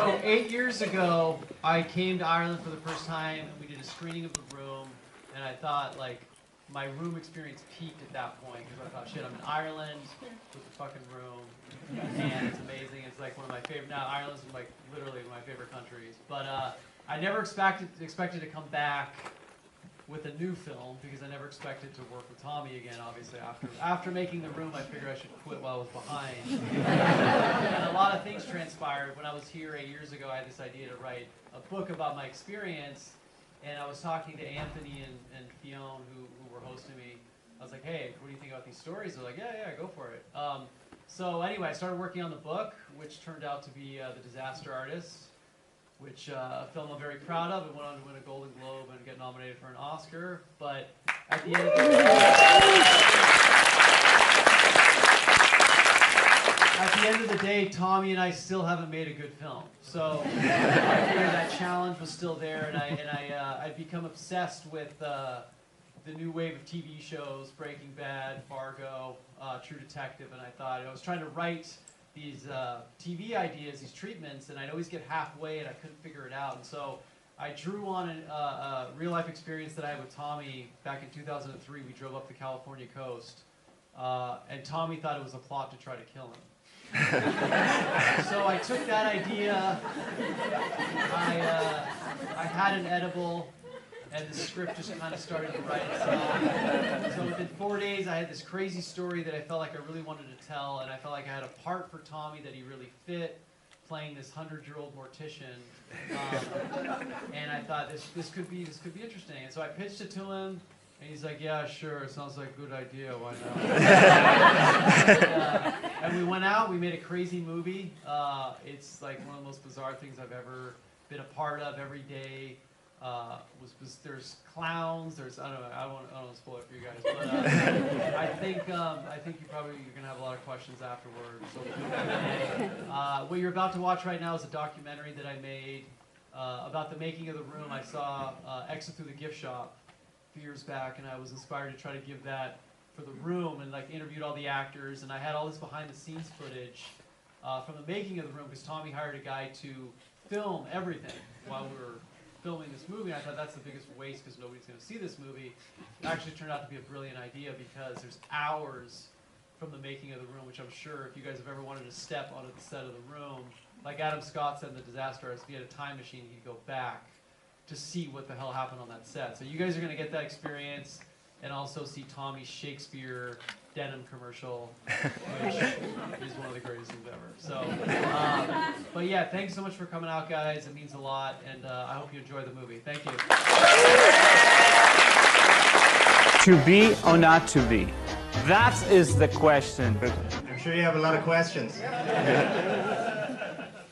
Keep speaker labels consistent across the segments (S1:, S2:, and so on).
S1: So 8 years ago, I came to Ireland for the first time, and we did a screening of The Room, and I thought, like, my room experience peaked at that point, because I thought, shit, I'm in Ireland with the fucking room, and it's amazing. It's like one of my favorite, now Ireland's like literally one of my favorite countries. But I never expected to come back with a new film, because I never expected to work with Tommy again, obviously. After making The Room, I figured I should quit while I was behind. And a lot of things transpired. When I was here 8 years ago, I had this idea to write a book about my experience, and I was talking to Anthony and Fionn, who were hosting me. I was like, hey, what do you think about these stories? They're like, yeah, go for it. So anyway, I started working on the book, which turned out to be The Disaster Artist, which a film I'm very proud of. It went on to win a Golden Globe and get nominated for an Oscar. But at the end of the day, Tommy and I still haven't made a good film. So I figured that challenge was still there, and I'd become obsessed with the new wave of TV shows, Breaking Bad, Fargo, True Detective, and I thought I was trying to write these TV ideas, these treatments, and I'd always get halfway and I couldn't figure it out. And so I drew on a real-life experience that I had with Tommy back in 2003. We drove up the California coast, and Tommy thought it was a plot to try to kill him. So I took that idea, I had an edible, and the script just kind of started to write itself. So within 4 days, I had this crazy story that I felt like I really wanted to tell, and I felt like I had a part for Tommy that he really fit, playing this 100-year-old mortician. And I thought this could be interesting. And so I pitched it to him, and he's like, yeah, sure, it sounds like a good idea, why not? And we went out, we made a crazy movie. It's like one of the most bizarre things I've ever been a part of. Every day there's clowns, there's, I don't want to spoil it for you guys, but I think you're gonna have a lot of questions afterwards. So what you're about to watch right now is a documentary that I made about the making of The Room. I saw Exit Through the Gift Shop a few years back, and I was inspired to try to give that for The Room, and like interviewed all the actors, and I had all this behind the scenes footage from the making of The Room, because Tommy hired a guy to film everything while we were filming this movie. I thought that's the biggest waste because nobody's going to see this movie. It actually turned out to be a brilliant idea, because there's hours from the making of The Room, which I'm sure if you guys have ever wanted to step onto the set of The Room, like Adam Scott said in The Disaster Artist, if he had a time machine, he'd go back to see what the hell happened on that set. So you guys are going to get that experience, and also see Tommy's Shakespeare denim commercial, which is one of the greatest things ever. So, but yeah, thanks so much for coming out, guys. It means a lot, and I hope you enjoy the movie. Thank you.
S2: To be or not to be? That is the question.
S3: I'm sure you have a lot of questions. I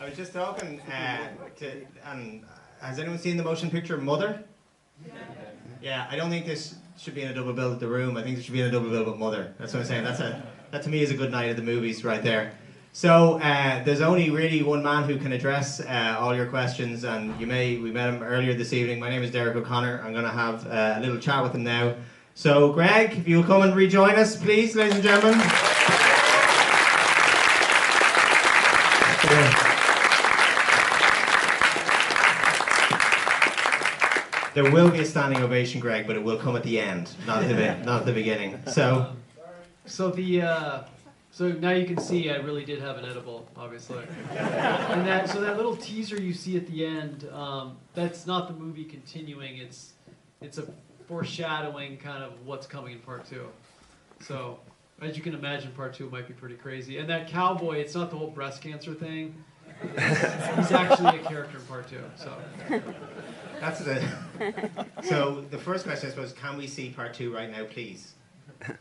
S3: was just talking has anyone seen the motion picture Mother? Yeah, I don't think this should be in a double bill with The Room. I think it should be in a double bill with Mother. That's what I'm saying. That to me is a good night at the movies right there. So there's only really one man who can address all your questions, and we met him earlier this evening. My name is Derek O'Connor. I'm going to have a little chat with him now. So Greg, if you'll come and rejoin us, please, ladies and gentlemen. There will be a standing ovation, Greg, but it will come at the end, not at the beginning. So
S1: now you can see I really did have an edible, obviously. And that little teaser you see at the end, that's not the movie continuing. It's a foreshadowing kind of what's coming in part 2. So as you can imagine, part 2 might be pretty crazy. And that cowboy, it's not the whole breast cancer thing. He's actually a character in part 2. So.
S3: That's it. So the first question, I suppose, can we see part 2 right now, please?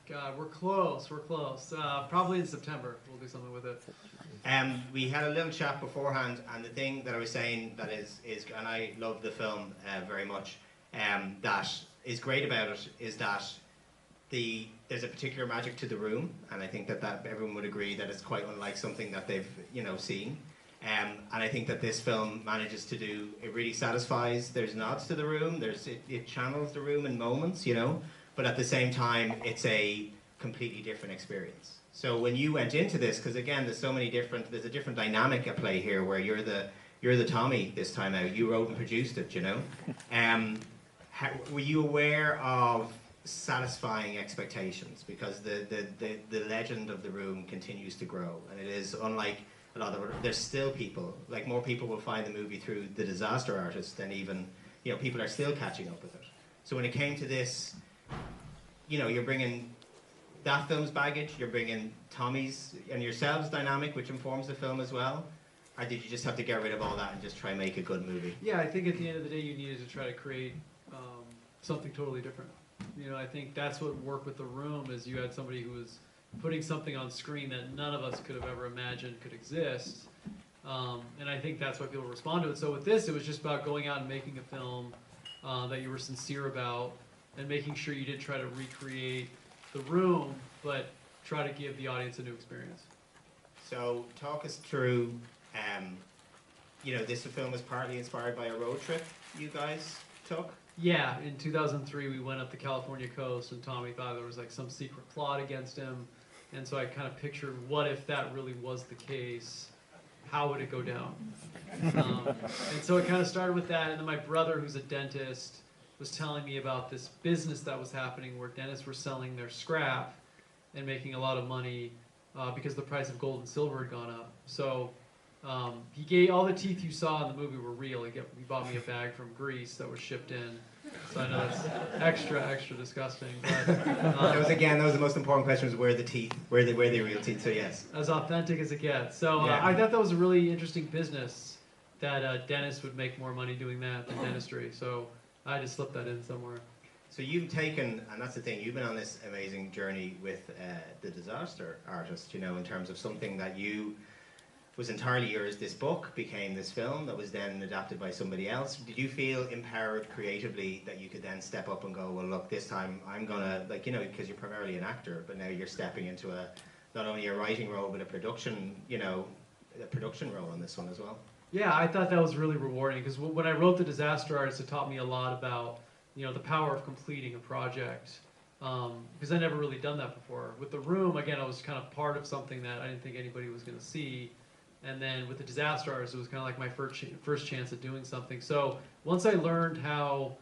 S1: God, we're close. Probably in September, we'll do something with it.
S3: We had a little chat beforehand, and the thing that I was saying that is and I love the film very much, that is great about it is that there's a particular magic to The Room, and I think that everyone would agree that it's quite unlike something that they've seen. And I think that this film manages to do, it really satisfies, there's nods to The Room, it channels The Room in moments, but at the same time, it's a completely different experience. So when you went into this, because again, there's a different dynamic at play here, where you're you're the Tommy this time out. You wrote and produced it, you know. Were you aware of satisfying expectations? Because the legend of The Room continues to grow, and it is unlike a lot of other, there's still people, like more people will find the movie through The Disaster Artist than even, you know, people are still catching up with it. So when it came to this, you know, you're bringing that film's baggage, you're bringing Tommy's and yourselves dynamic, which informs the film as well. Or did you just have to get rid of all that and just try and make a good movie?
S1: Yeah, I think at the end of the day, you needed to try to create something totally different. You know, I think that's what worked with The Room, is you had somebody who was putting something on screen that none of us could have ever imagined could exist. And I think that's why people respond to it. So with this, it was just about going out and making a film that you were sincere about, and making sure you didn't try to recreate The Room, but try to give the audience a new experience.
S3: So talk us through, you know, this film was partly inspired by a road trip you guys took.
S1: Yeah, in 2003 we went up the California coast, and Tommy thought there was like some secret plot against him, and so I kind of pictured, what if that really was the case? How would it go down? And so it kind of started with that, and then my brother, who's a dentist, was telling me about this business that was happening where dentists were selling their scrap and making a lot of money because the price of gold and silver had gone up. So he gave, all the teeth you saw in the movie were real. He bought me a bag from Greece that was shipped in. So I know that's extra disgusting. But,
S3: that was the most important question, was where the teeth, where the real teeth, so yes.
S1: As authentic as it gets. So
S3: Yeah.
S1: I thought that was a really interesting business, that dentists would make more money doing that than dentistry. So I just slipped that in somewhere.
S3: So you've taken, and that's the thing, you've been on this amazing journey with The Disaster Artist, you know, in terms of something that was entirely yours. This book became this film that was then adapted by somebody else. Did you feel empowered creatively that you could then step up and go, well, look, this time I'm gonna, like, you know, because you're primarily an actor, but now you're stepping into not only a writing role, but a production, you know, a production role on this one as well?
S1: Yeah, I thought that was really rewarding, because when I wrote The Disaster Artist, it taught me a lot about, you know, the power of completing a project, because I never really done that before. With The Room, again, I was kind of part of something that I didn't think anybody was going to see. And then with The Disaster Artist, it was kind of like my first chance at doing something. So once I learned how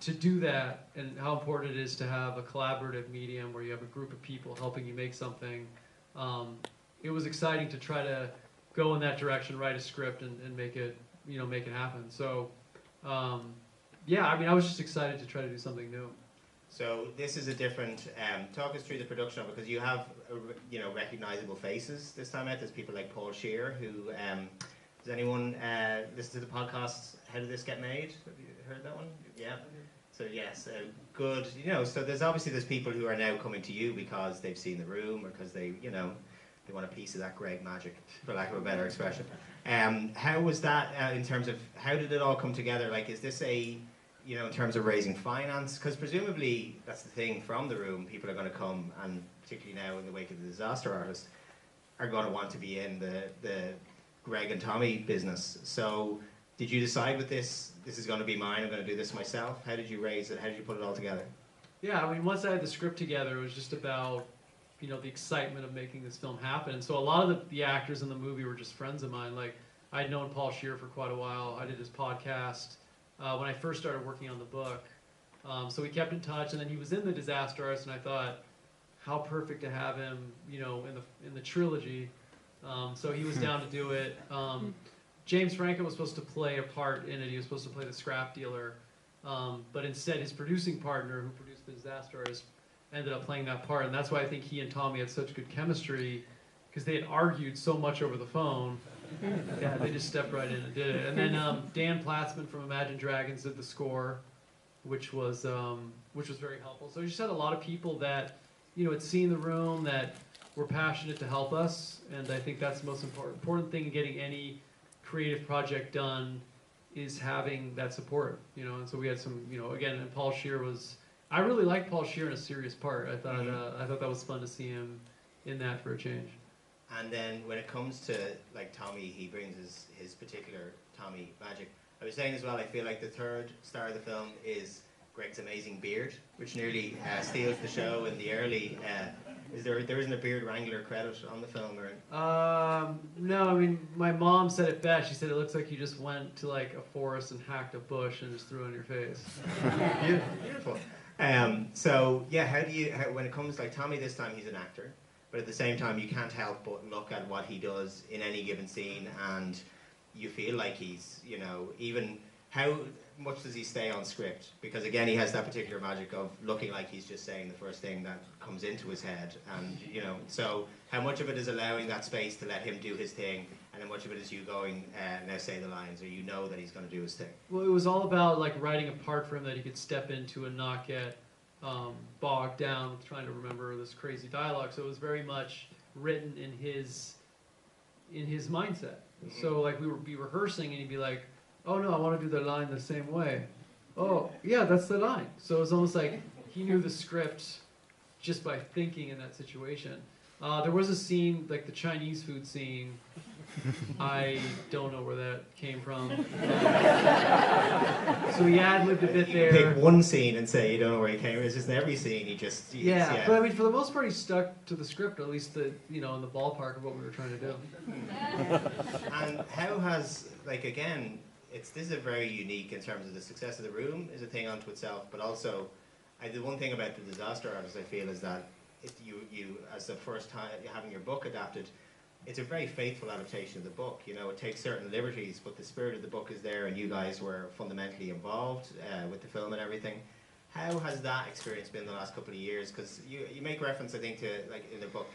S1: to do that, and how important it is to have a collaborative medium where you have a group of people helping you make something, it was exciting to try to go in that direction, write a script, and make it, you know, make it happen. So yeah, I mean, I was just excited to try to do something new.
S3: So this is a different, talk us through the production of it, because you have, you know, recognizable faces this time out. There's people like Paul Scheer, who, does anyone listen to the podcast, How Did This Get Made? Have you heard that one? Yeah. So yes, good, you know, so there's people who are now coming to you because they've seen The Room, or because they, you know, they want a piece of that Greg magic, for lack of a better expression. How was that in terms of, how did it all come together? Like, is this you know, in terms of raising finance? Because presumably, that's the thing, from The Room, people are going to come, and particularly now in the wake of The Disaster Artist, are going to want to be in the Greg and Tommy business. So did you decide with this is going to be mine, I'm going to do this myself? How did you raise it? How did you put it all together?
S1: Yeah, I mean, once I had the script together, it was just about, you know, the excitement of making this film happen. And so a lot of the actors in the movie were just friends of mine. Like, I'd known Paul Scheer for quite a while. I did his podcast when I first started working on the book. So we kept in touch, and then he was in The Disaster Artist, and I thought, how perfect to have him, you know, in the trilogy. So he was down to do it. James Franco was supposed to play a part in it. He was supposed to play the scrap dealer, but instead his producing partner, who produced The Disaster Artist, ended up playing that part, and that's why I think he and Tommy had such good chemistry, because they had argued so much over the phone. Yeah, they just stepped right in and did it. And then Dan Platzman from Imagine Dragons did the score, which was very helpful. So we just had a lot of people that, you know, had seen The Room, that were passionate to help us, and I think that's the most important thing in getting any creative project done, is having that support, you know. And so we had some, you know, again, and Paul Scheer was, I really liked Paul Scheer in a serious part. I thought that was fun to see him in that for a change.
S3: And then when it comes to, like, Tommy, he brings his particular Tommy magic. I was saying as well, I feel like the third star of the film is Greg's amazing beard, which nearly steals the show in the early. There isn't a beard wrangler credit on the film, or?
S1: No, I mean, my mom said it best. She said it looks like you just went to like a forest and hacked a bush and just threw it on your face.
S3: Beautiful. So yeah, when it comes like Tommy this time, he's an actor, but at the same time you can't help but look at what he does in any given scene, and you feel like he's, even how much does he stay on script? Because again, he has that particular magic of looking like he's just saying the first thing that comes into his head, and so how much of it is allowing that space to let him do his thing, and how much of it is you going, now say the lines, or that he's going to do his thing?
S1: Well, it was all about like writing a part for him that he could step into and not get bogged down with trying to remember this crazy dialogue. So it was very much written in his mindset. Mm-hmm. So like we would be rehearsing, and he'd be like, "Oh no, I want to do the line the same way." "Oh yeah, that's the line." So it was almost like he knew the script just by thinking in that situation. There was a scene, like the Chinese food scene. I don't know where that came from. So he ad-libbed a bit there.
S3: Pick one scene and say you don't know where he came from. It's just in every scene
S1: yeah. But I mean, for the most part, he stuck to the script, or at least in the ballpark of what we were trying to do.
S3: And how has, again, this is a very unique in terms of the success of The Room is a thing unto itself, but also the one thing about The Disaster Artist I feel is that you as the first time having your book adapted, it's a very faithful adaptation of the book. It takes certain liberties, but the spirit of the book is there, and you guys were fundamentally involved with the film and everything. How has that experience been the last couple of years? Because you make reference, I think, to in the book,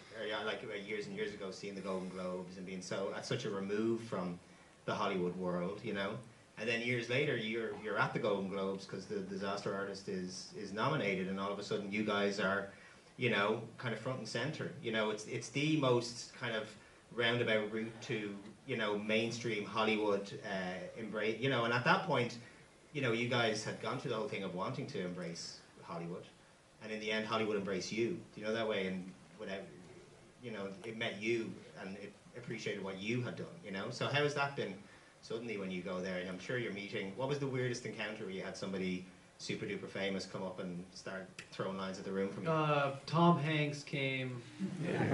S3: years and years ago, seeing the Golden Globes and being at such a remove from the Hollywood world, and then years later you're at the Golden Globes because The Disaster Artist is nominated, and all of a sudden you guys are, kind of front and center. It's the most kind of roundabout route to mainstream Hollywood embrace. And at that point, you guys had gone through the whole thing of wanting to embrace Hollywood, and in the end, Hollywood embraced you. Do you know that way? And without, it met you and it appreciated what you had done. So how has that been? Suddenly when you go there, and I'm sure you're meeting, what was the weirdest encounter where you had somebody super duper famous come up and start throwing lines at the room from you?
S1: Tom Hanks came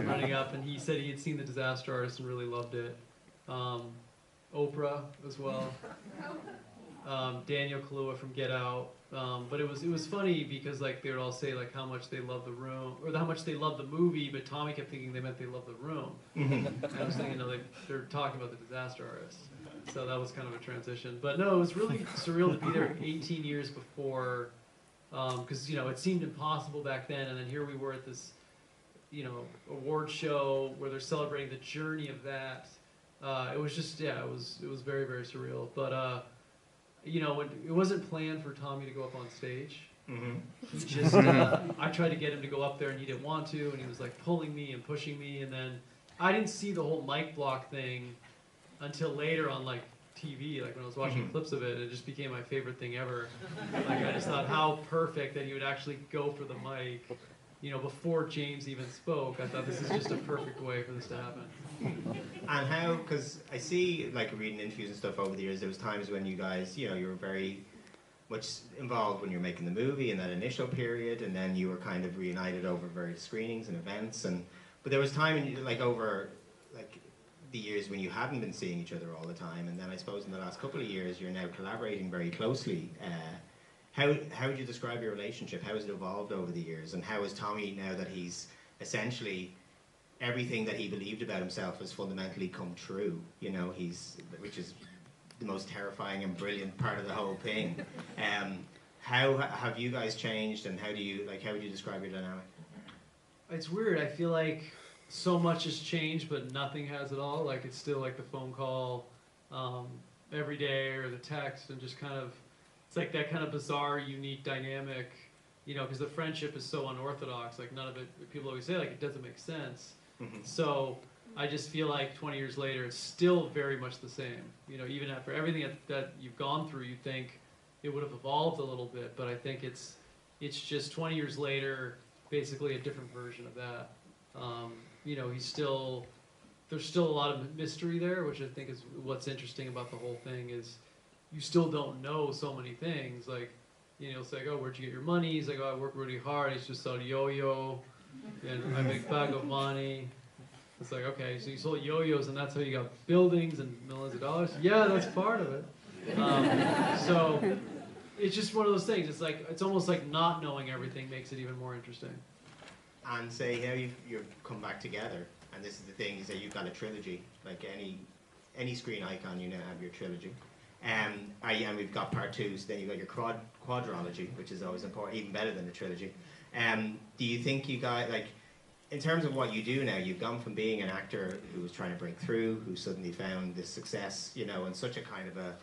S1: running up, and he said he had seen The Disaster Artist and really loved it. Oprah as well. Daniel Kaluuya from Get Out. But it was funny because they would all say how much they love The Room, or how much they love the movie, but Tommy kept thinking they meant they love The Room. And I was thinking, they're talking about The Disaster Artist. So that was kind of a transition. But no, it was really surreal to be there 18 years before, because it seemed impossible back then, and then here we were at this award show where they're celebrating the journey of that. It was just, it was very, very surreal. But it wasn't planned for Tommy to go up on stage. Mm-hmm. He just, I tried to get him to go up there, and he didn't want to, and he was pulling me and pushing me, and then I didn't see the whole mic block thing until later on TV, when I was watching clips of it. It just became my favorite thing ever. I just thought how perfect that he would actually go for the mic, before James even spoke. I thought this is just a perfect way for this to happen.
S3: And how, because I see, reading interviews and stuff over the years, there was times when you guys, you were very much involved when you were making the movie in that initial period, and then you were kind of reunited over various screenings and events, but there was time over the years when you hadn't been seeing each other all the time, and then I suppose in the last couple of years you're now collaborating very closely. How would you describe your relationship? How has it evolved over the years, and how is Tommy, now that he's essentially everything that he believed about himself has fundamentally come true? Which is the most terrifying and brilliant part of the whole thing. How have you guys changed, and how would you describe your dynamic?
S1: It's weird. I feel like so much has changed, but nothing has at all. It's still the phone call every day, or the text, and just kind of, it's that kind of bizarre, unique dynamic, because the friendship is so unorthodox. None of it, people always say, it doesn't make sense. Mm-hmm. So I just feel 20 years later, it's still very much the same. Even after everything that you've gone through, you think it would have evolved a little bit, but I think it's just 20 years later, basically a different version of that. There's still a lot of mystery there, which I think is what's interesting about the whole thing, is you still don't know so many things. he'll say, oh, where'd you get your money? He's like, oh, I work really hard. He's just sold yo-yo, and I make bag of money. It's like, okay, so you sold yo-yos, and that's how you got buildings and millions of dollars? Yeah, that's part of it. So it's just one of those things. It's like, it's almost like not knowing everything makes it even more interesting.
S3: And say how you've come back together, and this is the thing, is that you've got a trilogy, like any screen icon, you now have your trilogy. And we've got part 2, so then you've got your quadrology, which is always important, even better than a trilogy. Do you think you guys, like, in terms of what you do now, you've gone from being an actor who was trying to break through, who suddenly found this success, and such a kind of a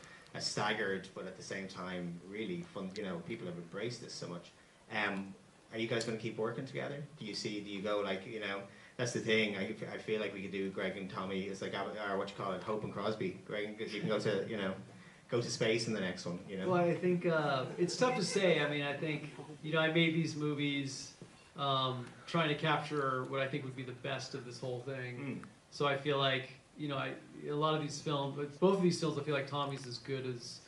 S3: staggered, but at the same time, really fun, people have embraced this so much. Are you guys going to keep working together? Do you go like, that's the thing, I feel like we could do Greg and Tommy, it's like, or what you call it, Hope and Crosby. Greg, you can go to, go to space in the next one,
S1: Well, I think it's tough to say. I mean, I think, I made these movies trying to capture what I think would be the best of this whole thing. So I feel like, a lot of these films, both of these films, I feel like Tommy's as good as,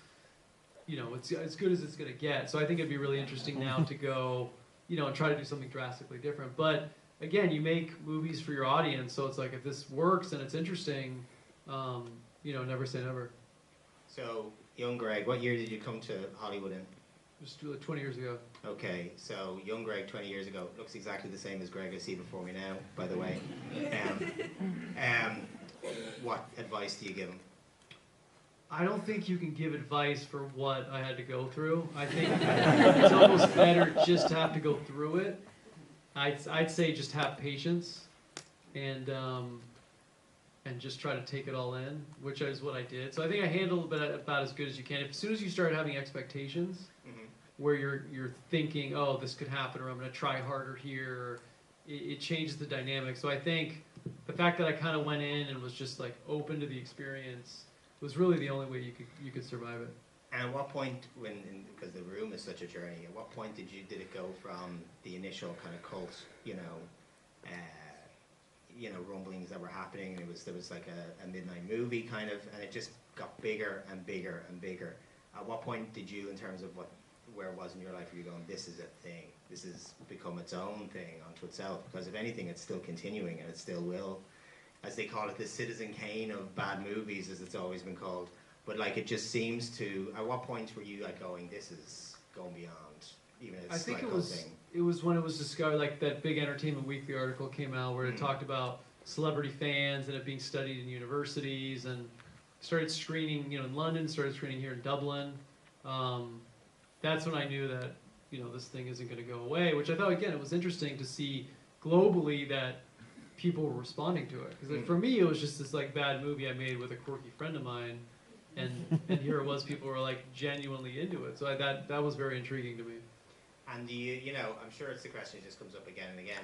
S1: it's as good as it's going to get. So I think it'd be really interesting now to go, and try to do something drastically different. But again, you make movies for your audience, so it's like if this works and it's interesting, never say never.
S3: So, young Greg, what year did you come to Hollywood in?
S1: Just 20 years ago.
S3: Okay, so young Greg 20 years ago looks exactly the same as Greg I see before me now, by the way. What advice do you give him?
S1: I don't think you can give advice for what I had to go through. I think it's almost better just to have to go through it. I'd say just have patience and just try to take it all in, which is what I did. So I think I handled it about as good as you can. As soon as you start having expectations, where you're thinking, oh, this could happen, or I'm going to try harder here, it changes the dynamic. So I think the fact that I kind of went in and was just like open to the experience was really the only way you could survive it.
S3: And at what point, because The Room is such a journey, at what point did it go from the initial kind of cult, rumblings that were happening, and there was like a midnight movie kind of, and it just got bigger and bigger and bigger. At what point did you, in terms of where it was in your life, were you going, this is a thing, this has become its own thing unto itself? Because if anything, it's still continuing, and it still will, as they call it, the Citizen Kane of bad movies, as it's always been called. But like, it just seems to, at what point were you like going, this is going beyond even its
S1: I think
S3: like
S1: it was when it was discovered, like that big Entertainment Weekly article came out where it talked about celebrity fans and it being studied in universities, and started screening, in London, started screening here in Dublin. That's when I knew that, this thing isn't going to go away, which I thought, again, it was interesting to see globally that people were responding to it. Because for me, it was just this like bad movie I made with a quirky friend of mine, and here it was, people were like genuinely into it. So that was very intriguing to me.
S3: And do you, I'm sure it's the question that just comes up again and again.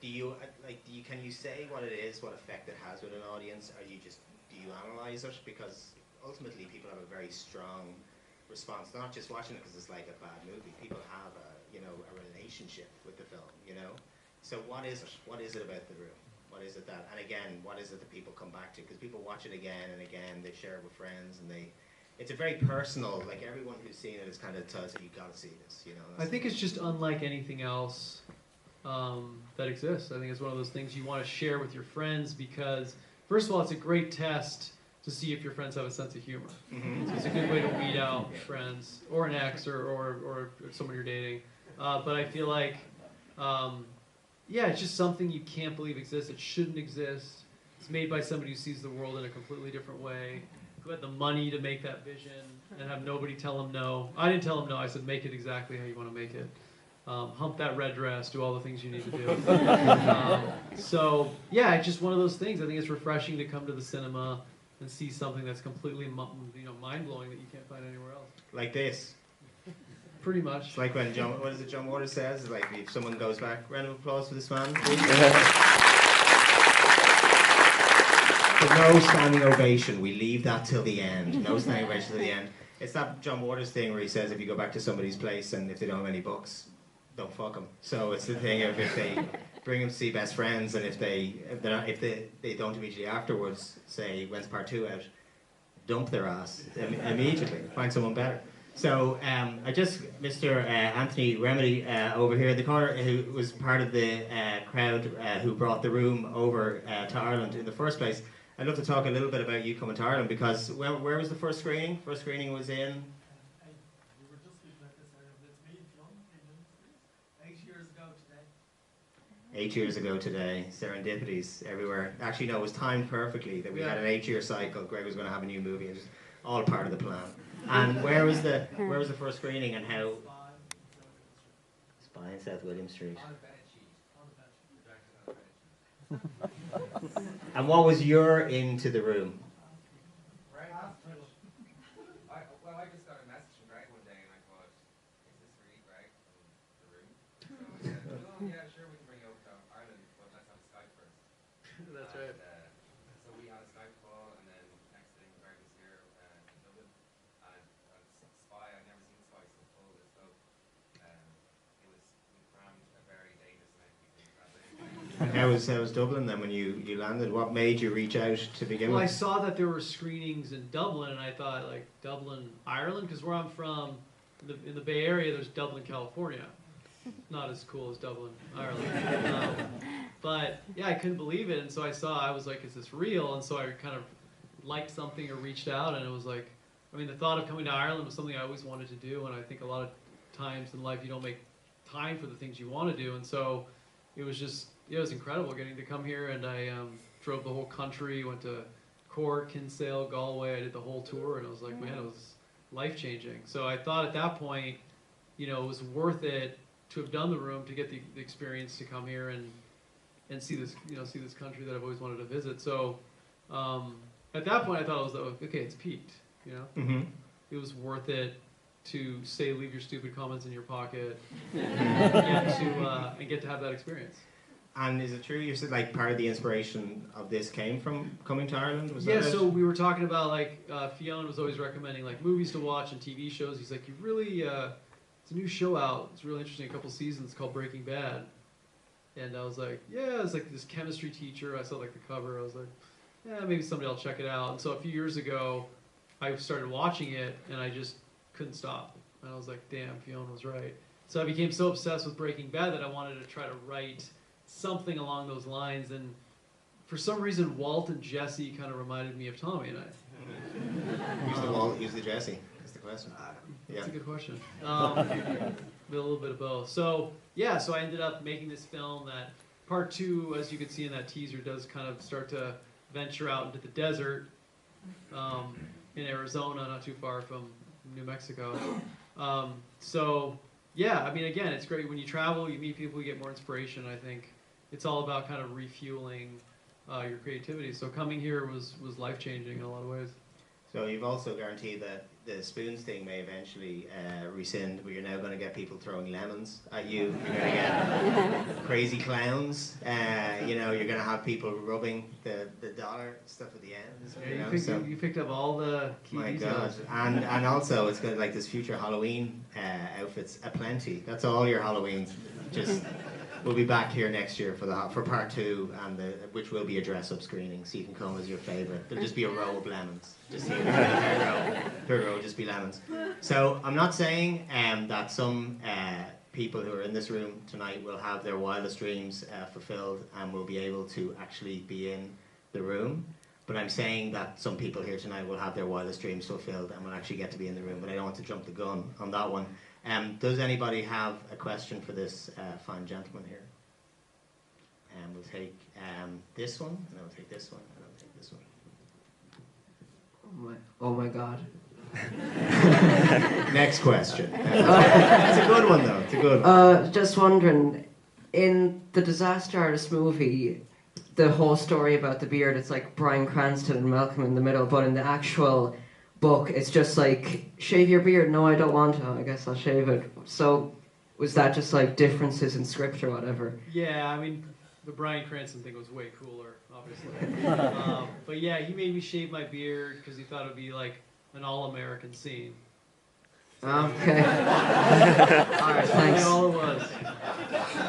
S3: Can you say what it is, what effect it has with an audience, or do you analyze it? Because ultimately people have a very strong response, not just watching it because it's like a bad movie. People have a relationship with the film, So what is it? What is it about The Room? What is it that, and again, what is it that people come back to? Because people watch it again and again, they share it with friends, and it's a very personal, like everyone who's seen it is kind of tells you, you gotta see this,
S1: I think it's just unlike anything else that exists. I think it's one of those things you want to share with your friends because, first of all, it's a great test to see if your friends have a sense of humor. So it's a good way to weed out friends, or an ex, or someone you're dating. But I feel like, it's just something you can't believe exists. It shouldn't exist. It's made by somebody who sees the world in a completely different way, who had the money to make that vision and have nobody tell him no. I didn't tell him no. I said, make it exactly how you want to make it. Hump that red dress, do all the things you need to do. It's just one of those things. I think it's refreshing to come to the cinema and see something that's completely mind-blowing that you can't find anywhere else.
S3: Like this.
S1: Pretty much.
S3: It's like when John Waters says, it's like if someone goes back, round of applause for this man, please. So no standing ovation, we leave that till the end. No standing ovation till the end. It's that John Waters thing where he says if you go back to somebody's place and if they don't have any books, don't fuck them. So it's the thing of if they bring them to see best friends, and if they don't immediately afterwards say, when's part 2 out, dump their ass immediately, find someone better. So I just, Mr. Anthony Remedy over here in the corner, who was part of the crowd who brought the room over to Ireland in the first place. I'd love to talk a little bit about you coming to Ireland, because where was the first screening? First screening was in?
S1: We were just speaking about this earlier, but it's me and John in 8 years ago today.
S3: 8 years ago today, serendipities everywhere. Actually, no, it was timed perfectly that we had an 8-year cycle. Greg was going to have a new movie. It was all part of the plan. And where was the first screening, and how? Spy in South William Street. And what was your into the room?
S4: Right. I just got a message from Greg one day, and I thought, is this really Greg from the room? So I said, oh yeah, sure, we can bring you over to Ireland, but let's have a Skype first.
S1: That's right.
S4: So we had a Skype call, and then next thing, Greg was here in Dublin, and Spy, I'd never seen Spy so full as though we crammed a very dangerous amount of people that day.
S3: And how was Dublin then when you landed? What made you reach out to begin
S1: Well, I
S3: with?
S1: saw that there were screenings in Dublin, and I thought, like, Dublin, Ireland, because where I'm from, in the Bay Area, there's Dublin, California. Not as cool as Dublin, Ireland. But yeah, I couldn't believe it, and so I was like, is this real? And so I kind of liked something or reached out, and it was like, I mean, the thought of coming to Ireland was something I always wanted to do, and I think a lot of times in life you don't make time for the things you want to do, and so it was just, it was incredible getting to come here, and I drove the whole country, went to Cork, Kinsale, Galway, I did the whole tour, and I was like, man, it was life-changing. So I thought at that point, you know, it was worth it to have done the room, to get the experience to come here and see this, you know, see this country that I've always wanted to visit. So at that point I thought it was like, okay, it's peaked, you know?
S3: Mm-hmm.
S1: It was worth it to say, leave your stupid comments in your pocket and get to have that experience.
S3: And is it true you said like part of the inspiration of this came from coming to Ireland? Was
S1: Yeah,
S3: that it?
S1: so we were talking about, like, Fionn was always recommending like movies to watch and TV shows. He's like, you really, it's a new show out, it's really interesting, a couple seasons, called Breaking Bad. And I was like, yeah, it's like this chemistry teacher. I saw like the cover, I was like, yeah, maybe someday I'll check it out. And so a few years ago, I started watching it, and I just couldn't stop. And I was like, damn, Fionn was right. So I became so obsessed with Breaking Bad that I wanted to try to write something along those lines. And for some reason, Walt and Jesse kind of reminded me of Tommy and I.
S3: Who's the Walt, who's the Jesse? That's the question.
S1: That's a good question. A little bit of both. So yeah, so I ended up making this film that part two, as you can see in that teaser, does kind of start to venture out into the desert in Arizona, not too far from New Mexico. So yeah, I mean, again, it's great when you travel, you meet people, you get more inspiration. I think it's all about kind of refueling your creativity. So coming here was life-changing in a lot of ways.
S3: So you've also guaranteed that the spoons thing may eventually rescind, where you're now going to get people throwing lemons at you. You're going to get crazy clowns. You know, you're going to have people rubbing the dollar stuff at the end.
S1: Yeah, you picked up all the key details.
S3: God. And also it's going to, like, this future Halloween outfits aplenty. That's all your Halloweens. Just we'll be back here next year for part two, and which will be a dress-up screening, so you can come as your favourite. There'll just be a row of lemons. Just here, third row, just be lemons. So I'm not saying that some people who are in this room tonight will have their wildest dreams fulfilled and will be able to actually be in the room. But I'm saying that some people here tonight will have their wildest dreams fulfilled and will actually get to be in the room. But I don't want to jump the gun on that one. Does anybody have a question for this fine gentleman here? We'll take this one, and I'll take this one, and I'll take this one.
S5: Oh my God.
S3: Next question. It's a good one, though. It's a good one.
S5: Just wondering, in the Disaster Artist movie, the whole story about the beard, it's like Bryan Cranston and Malcolm in the Middle, but in the actual book, it's just like, shave your beard. No, I don't want to. I guess I'll shave it. So, was that just like differences in script or whatever?
S1: Yeah, I mean, the Bryan Cranston thing was way cooler, obviously. But yeah, he made me shave my beard because he thought it would be like an all-American scene.
S5: Okay. Alright, thanks.
S1: That's all it was.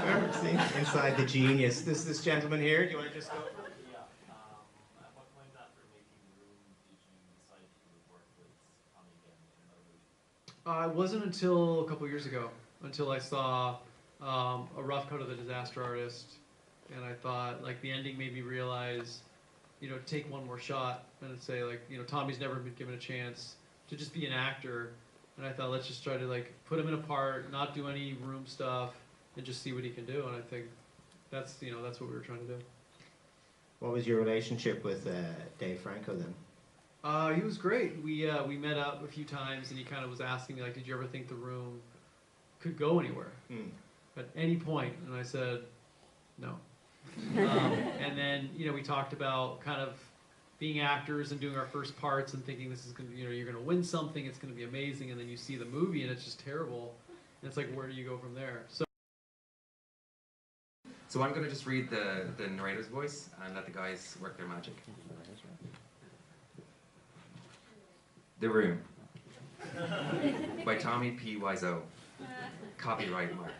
S3: Remember, see, inside the genius. This gentleman here, do you want to just go?
S6: Yeah. At what point after making the room did you decide you would work with Tommy again in another movie?
S1: It wasn't until a couple years ago, until I saw a rough cut of The Disaster Artist, and I thought, like, the ending made me realize, you know, take one more shot, and say, like, you know, Tommy's never been given a chance to just be an actor, and I thought, let's just try to, like, put him in a part, not do any room stuff, and just see what he can do, and I think that's, you know, that's what we were trying to do.
S3: What was your relationship with Dave Franco then?
S1: He was great. We met up a few times, and he kind of was asking me, like, did you ever think the room could go anywhere at any point? And I said, no. And then, you know, we talked about kind of being actors and doing our first parts and thinking this is going to, you know, you're going to win something, it's going to be amazing, and then you see the movie and it's just terrible. And it's like, where do you go from there?
S4: So I'm going to just read the narrator's voice and let the guys work their magic. The Room by Tommy P. Wiseau. Copyright Mark.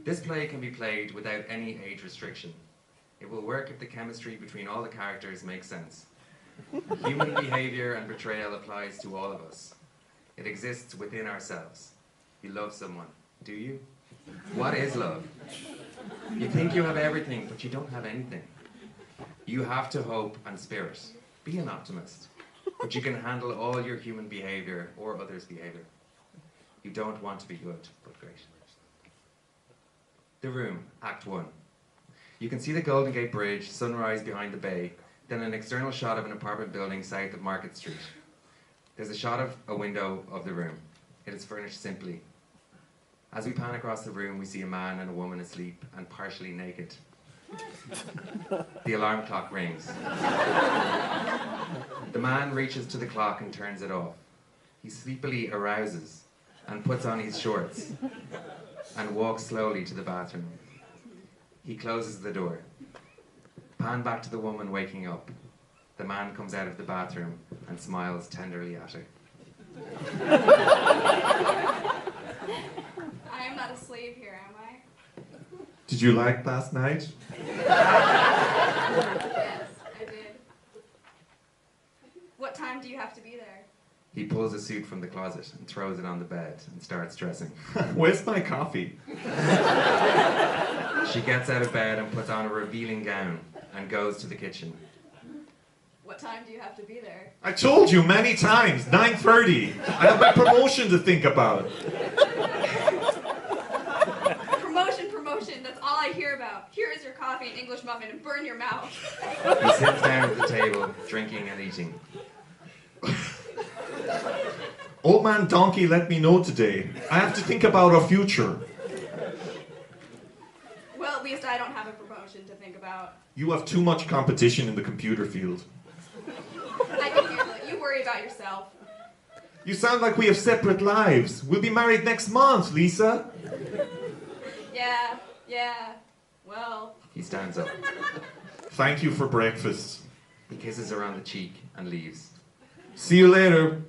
S4: This play can be played without any age restriction. It will work if the chemistry between all the characters makes sense. Human behavior and betrayal applies to all of us. It exists within ourselves. You love someone, do you? What is love? You think you have everything, but you don't have anything. You have to hope and spirit. Be an optimist. But you can handle all your human behavior or others' behavior. You don't want to be good, but great. The Room, Act 1. You can see the Golden Gate Bridge, sunrise behind the bay, then an external shot of an apartment building south of Market Street. There's a shot of a window of the room. It is furnished simply. As we pan across the room, we see a man and a woman asleep and partially naked. The alarm clock rings. The man reaches to the clock and turns it off. He sleepily arouses and puts on his shorts and walks slowly to the bathroom. He closes the door. Pan back to the woman waking up. The man comes out of the bathroom and smiles tenderly at her.
S7: I am not a slave here, am I?
S8: Did you like last night?
S7: Yes, I did. What time do you have to be there?
S4: He pulls a suit from the closet and throws it on the bed and starts dressing.
S8: Where's my coffee?
S4: She gets out of bed and puts on a revealing gown and goes to the kitchen.
S7: What time do you have to be there?
S8: I told you many times, 9:30. I have my promotion to think about.
S7: Promotion, that's all I hear about. Here is your coffee and English muffin and burn your mouth.
S4: He sits down at the table, drinking and eating.
S8: Old man Donkey let me know today. I have to think about our future.
S7: Well, at least I don't have a promotion to think about.
S8: You have too much competition in the computer field.
S7: I can handle it. You worry about yourself.
S8: You sound like we have separate lives. We'll be married next month, Lisa.
S7: Yeah. Well.
S4: He stands up.
S8: Thank you for breakfast.
S4: He kisses her on the cheek and leaves.
S8: See you later.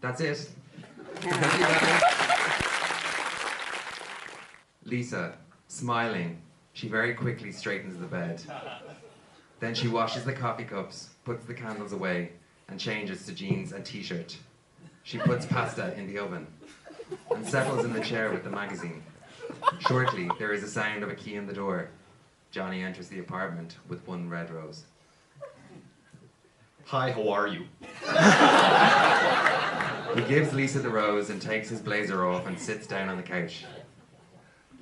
S4: That's it. Lisa, smiling, she very quickly straightens the bed. Then she washes the coffee cups, puts the candles away, and changes to jeans and t-shirt. She puts pasta in the oven and settles in the chair with the magazine. Shortly, there is a sound of a key in the door. Johnny enters the apartment with one red rose.
S8: Hi, how are you?
S4: He gives Lisa the rose and takes his blazer off and sits down on the couch.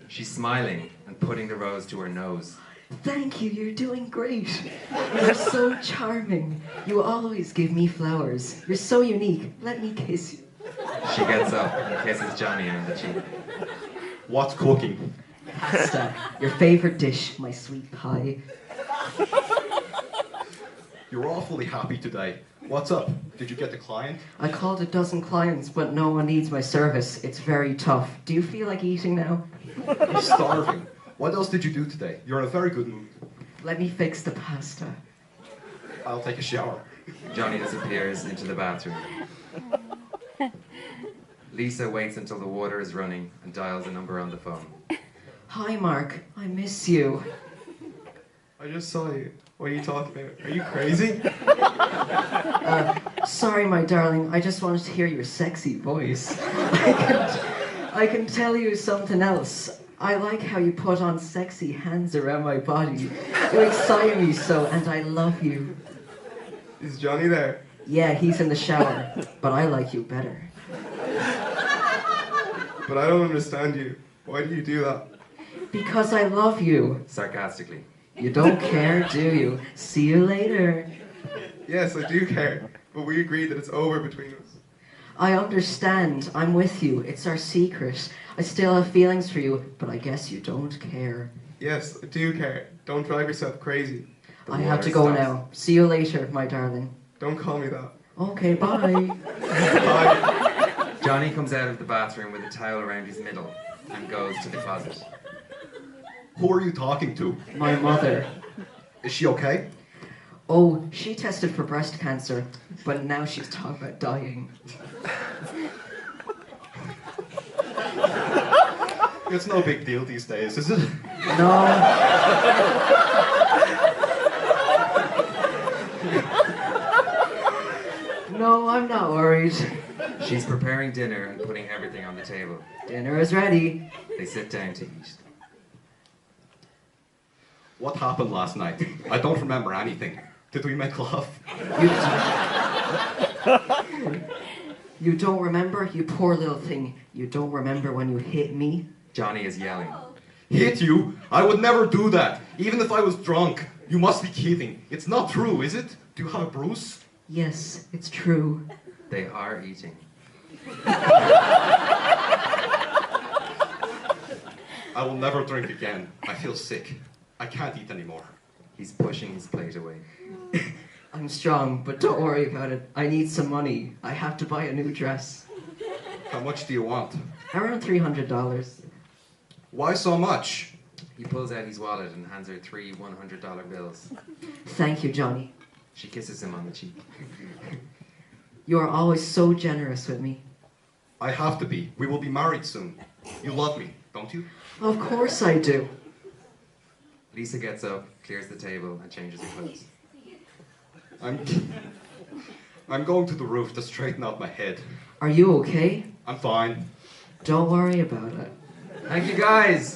S4: She's smiling and putting the rose to her nose.
S5: Thank you, you're doing great. You're so charming. You always give me flowers. You're so unique. Let me kiss you.
S4: She gets up and kisses Johnny on the cheek.
S8: What's cooking?
S5: Pasta, your favorite dish, my sweet pie.
S9: You're awfully happy today. What's up? Did you get the client?
S5: I called a dozen clients, but no one needs my service. It's very tough. Do you feel like eating now?
S9: I'm starving. What else did you do today? You're in a very good mood.
S5: Let me fix the pasta.
S9: I'll take a shower.
S4: Johnny disappears into the bathroom. Lisa waits until the water is running and dials a number on the phone.
S5: Hi, Mark. I miss you.
S8: I just saw you. What are you talking about? Are you crazy?
S5: Sorry, my darling. I just wanted to hear your sexy voice. I can tell you something else. I like how you put on sexy hands around my body. You excite me so, and I love you.
S10: Is Johnny there?
S5: Yeah, he's in the shower, but I like you better.
S10: But I don't understand you. Why do you do that?
S5: Because I love you.
S4: Sarcastically.
S5: You don't care, do you? See you later.
S10: Yes, I do care. But we agreed that it's over between us.
S5: I understand. I'm with you. It's our secret. I still have feelings for you, but I guess you don't care.
S10: Yes, I do care. Don't drive yourself crazy.
S5: I have to go now. See you later, my darling.
S10: Don't call me that.
S5: Okay, bye.
S10: Bye.
S4: Johnny comes out of the bathroom with a towel around his middle and goes to the closet.
S9: Who are you talking to?
S5: My mother.
S9: Is she okay?
S5: Oh, she tested for breast cancer, but now she's talking about dying.
S9: It's no big deal these days, is it?
S5: No. No, I'm not worried.
S4: She's preparing dinner and putting everything on the table.
S5: Dinner is ready.
S4: They sit down to eat.
S9: What happened last night? I don't remember anything. Did we make love?
S5: You don't remember? You poor little thing. You don't remember when you hit me?
S4: Johnny is yelling.
S9: Hit you? I would never do that, even if I was drunk. You must be kidding. It's not true, is it? Do you have a bruise?
S5: Yes, it's true.
S4: They are eating.
S9: I will never drink again. I feel sick. I can't eat anymore.
S4: He's pushing his plate away.
S5: I'm strong, but don't worry about it. I need some money. I have to buy a new dress.
S9: How much do you want?
S5: Around $300.
S9: Why so much?
S4: He pulls out his wallet and hands her 3 $100 bills.
S5: Thank you, Johnny.
S4: She kisses him on the cheek.
S5: You are always so generous with me.
S9: I have to be. We will be married soon. You love me, don't you?
S5: Of course I do.
S4: Lisa gets up, clears the table, and changes her clothes.
S9: I'm going to the roof to straighten out my head.
S5: Are you okay?
S9: I'm fine.
S5: Don't worry about it.
S4: Thank you, guys.